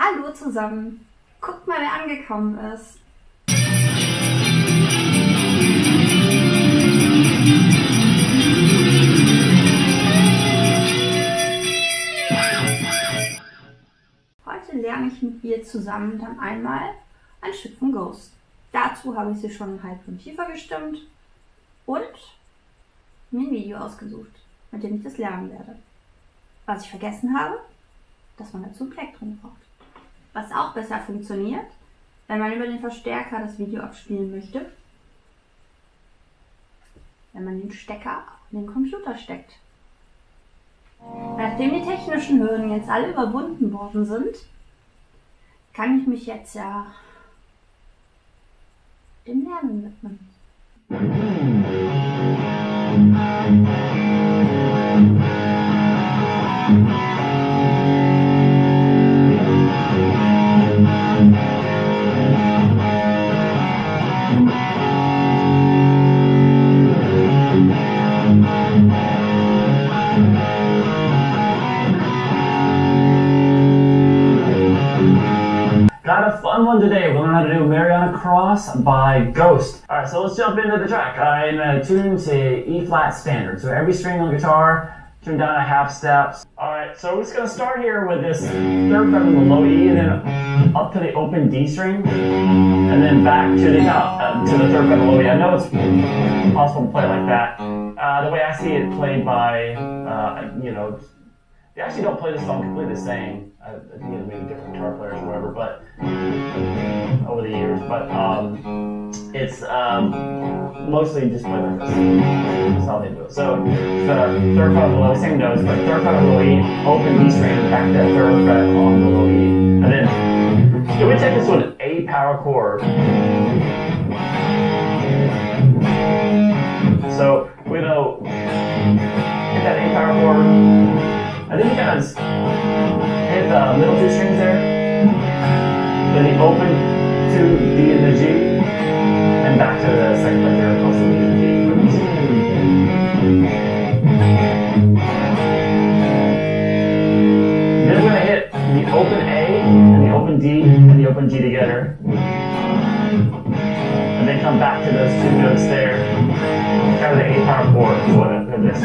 Hallo zusammen! Guckt mal, wer angekommen ist. Heute lerne ich mit ihr zusammen dann einmal ein Stück von Ghost. Dazu habe ich sie schon halb und tiefer gestimmt und mir ein Video ausgesucht, mit dem ich das lernen werde. Was ich vergessen habe, dass man dazu ein Plektrum braucht. Was auch besser funktioniert, wenn man über den Verstärker das Video abspielen möchte, wenn man den Stecker in den Computer steckt. Nachdem die technischen Hürden jetzt alle überwunden worden sind, kann ich mich jetzt ja dem Lernen widmen. Got a fun one today. We're going to learn how to do Mariana Cross by Ghost. Alright, so let's jump into the track. I'm tuned to E flat standard. So every string on the guitar, tune down a half steps. Alright, so we're just going to start here with this third fret on the low E, and then up to the open D string, and then back to the third fret on the low E. I know it's possible to play like that. The way I see it played by, they actually don't play this song completely the same. I think maybe different guitar players or whatever, but over the years. But it's mostly just played like this. That's how they do it. So the third fret on the low, same notes, but third fret on the low E, open D string, back to that third fret on the low E, and then we take this to an A power chord. So we're gonna hit that A power chord. And then you kind of hit the middle two strings there, then you open to D and the G, and back to the second fret there, close to D and D. Then we're going to hit the open A, and the open D, and the open G together. And then come back to those two notes there, kind of the A power chord for this.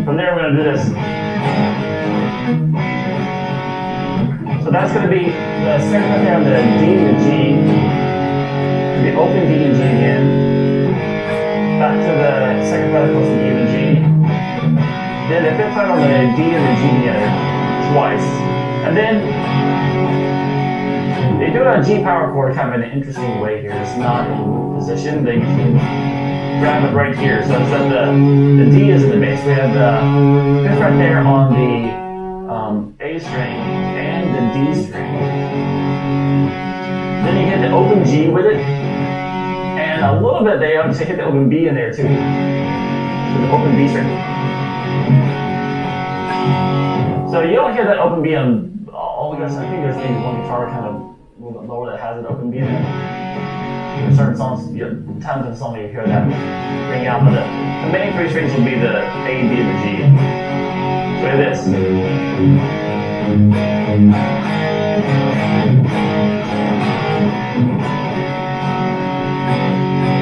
From there, we're going to do this. So that's going to be the second fret there on the D and the G, the open D and G again, back to the second fret across the D and the G, then the fifth fret on the D and the G together twice, and then they do it on a G power chord kind of in an interesting way here. It's not in position. They can grab it right here. So instead the D is in the bass. We have the fifth fret there on the A string and the D string. Then you get the open G with it, and a little bit they obviously hit the open B in there too. So the open B string. So you don't hear that open B on all the guys. I think there's maybe one guitar kind of a little bit lower that has an open B in it. In certain songs, times in the song you hear that ring out, but the main three strings will be the A, D, and the G. So we have this.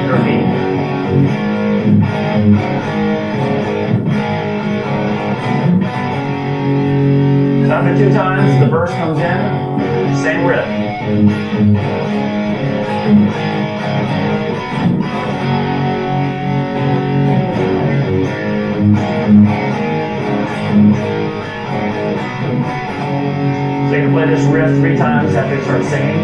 Or B. So after two times, the verse comes in, same riff. So you can play this riff 3 times after you start singing.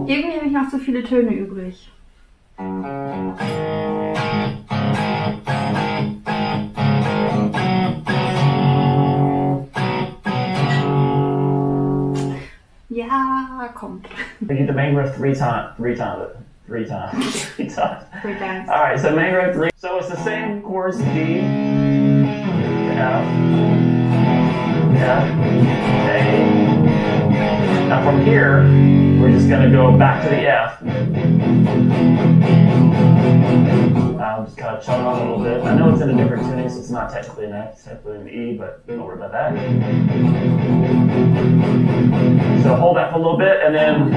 Irgendwie habe ich noch so viele Töne übrig. Ja, kommt. We need the main riff three times. All right, so main riff 3. So it's the same chords: D, F, F, A. Now from here, we're just going to go back to the F. I'm just kind of chugging on a little bit. I know it's in a different tuning, so it's not technically an F, it's technically an E, but don't worry about that. So hold that for a little bit, and then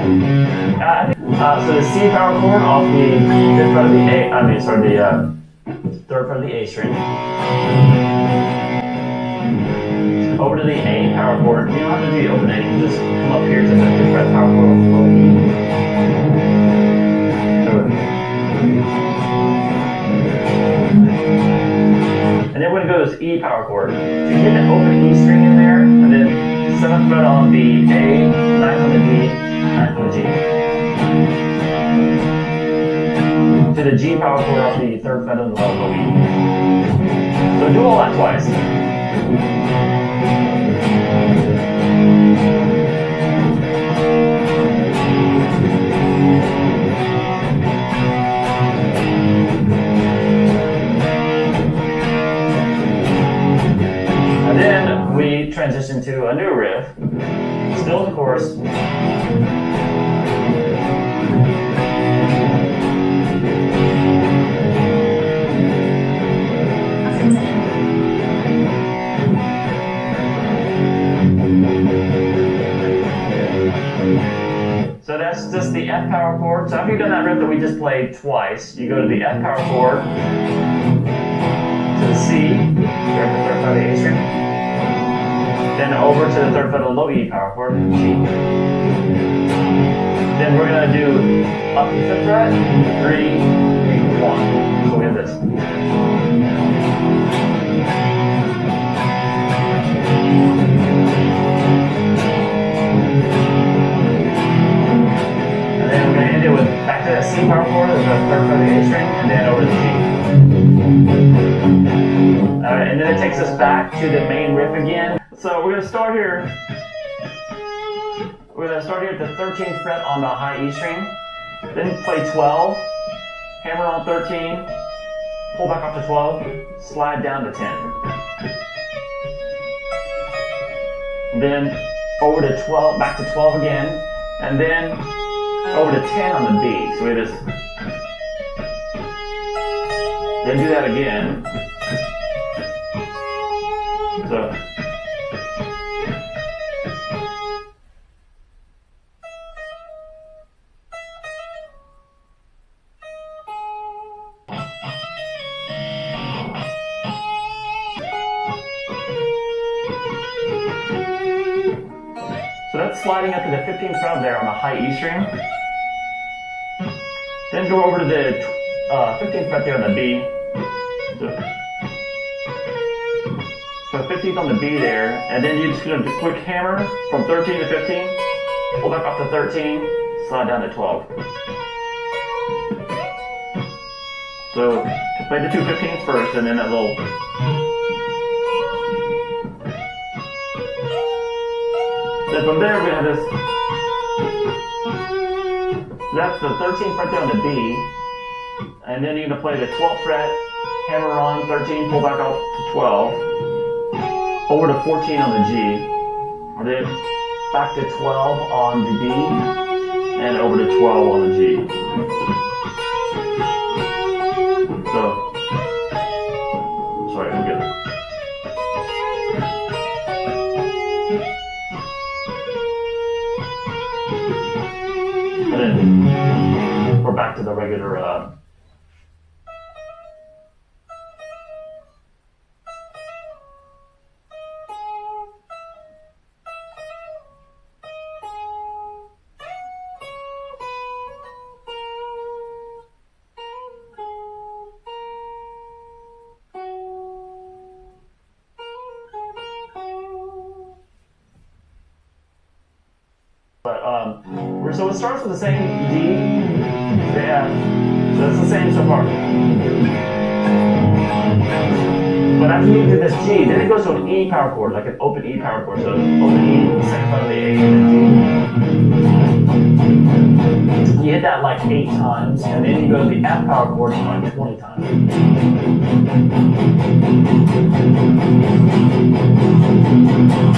so the C power chord off the fifth fret of the A. The third fret of the A string. Over to the A power chord. You don't have to do the open A. You can just come up here to the fifth fret power chord off the low E. And then we're going to go to this E power chord. So you get the open E string in there, and then 7th fret on the A, 9th on the D, 9th on the G. To the G power chord off the 3rd fret of the low E. So do all that twice. And then we transition to a new riff, still in the chorus. So that's just the F power chord. So after you've done that riff that we just played twice, you go to the F power chord, to the C, you're at the 3rd fret of the A string, then over to the 3rd fret of the low E power chord, G. Then we're going to do up the 5th fret, 3, 1. So we have this. Back to that C power chord, the 3rd fret of the A string, and then over to the G. Alright, and then it takes us back to the main riff again. So we're going to start here. We're going to start here at the 13th fret on the high E string, then play 12, hammer on 13, pull back up to 12, slide down to 10. Then over to 12, back to 12 again, and then over to 10 on the B. So we have this. Then do that again. So. So that's sliding up to the 15th fret there on the high E string. Then go over to the 15th fret there on the B. So 15th on the B there, and then you're just going to quick hammer from 13 to 15, pull back up to 13, slide down to 12. So play the two 15ths first, and then that little. Then from there we're going to have this. That's the 13th fret there on the B, and then you're going to play the 12th fret, hammer on 13, pull back up to 12, over to 14 on the G, and then back to 12 on the B, and over to 12 on the G. So, sorry, I'm good. And then we're back to the regular So it starts with the same D, the F, so it's the same so far. But after you do this G, then it goes to an E power chord, like an open E power chord. So open E, the second part of the A, and the D. You hit that like 8 times, and then you go to the F power chord like 20 times.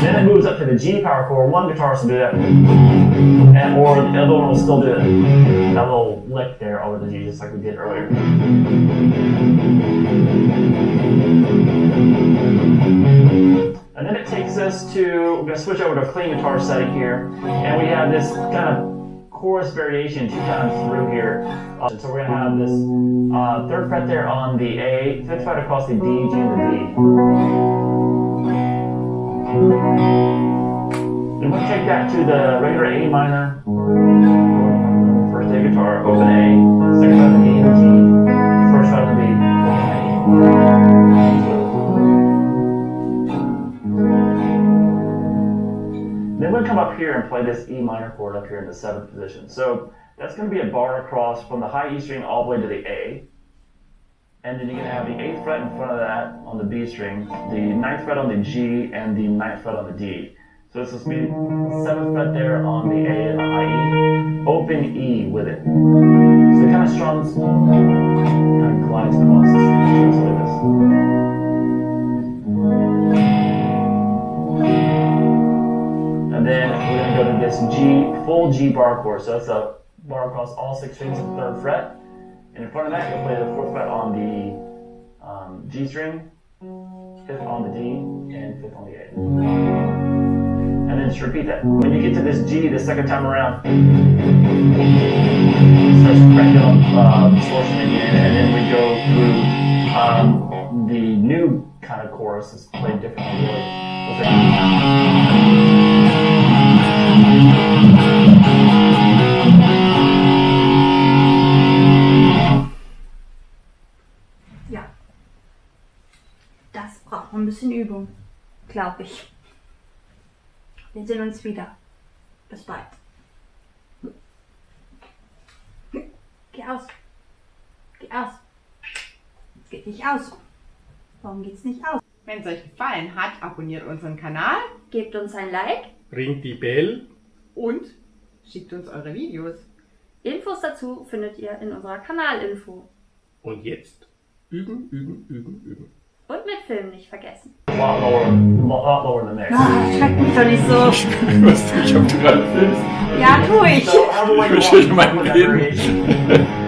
Then it moves up to the G power chord. One guitarist will do that, or the other one will still do it. That little lick there over the G, just like we did earlier. And then it takes us to, we're going to switch over to a clean guitar setting here, and we have this kind of chorus variation 2 times through here. So we're going to have this 3rd fret there on the A, 5th fret across the D, G, and the D. Then we'll take that to the regular A minor, first A guitar, open A, 2nd fret of the D and the G, 1st fret of the B, open A. Then we'll come up here and play this E minor chord up here in the 7th position. So that's going to be a bar across from the high E string all the way to the A. And then you're going to have the 8th fret in front of that on the B string, the 9th fret on the G, and the 9th fret on the D. So this is going to be 7th fret there on the A and the high E, open E with it. So it kind of strums, kind of glides across the string, just like this. And then we're going to go to this G, full G bar chord. So that's a bar across all 6 strings of the 3rd fret. And in front of that, you'll play the 4th fret on the G string, 5th on the D, and 5th on the A. And then just repeat that. When you get to this G the second time around, it starts cranking up distortion again, and then we go through the new kind of chorus is played differently, really. Ja, das braucht noch ein bisschen Übung, glaube ich. Wir sehen uns wieder. Bis bald. Geh aus. Geh aus. Es geht nicht aus. Warum geht's nicht aus? Wenn es euch gefallen hat, abonniert unseren Kanal, Gebt uns ein Like. Ringt die Bell. und schickt uns eure Videos. Infos dazu findet ihr in unserer Kanalinfo. Und jetzt üben, üben, üben, üben. Und mit Film nicht vergessen. A lot lower than next. Schreckt mich doch nicht so. Ich weiß nicht, ob du gerade filmst. Ja, tu ich. So, however way you Ich will want, meinen with that reden. variation.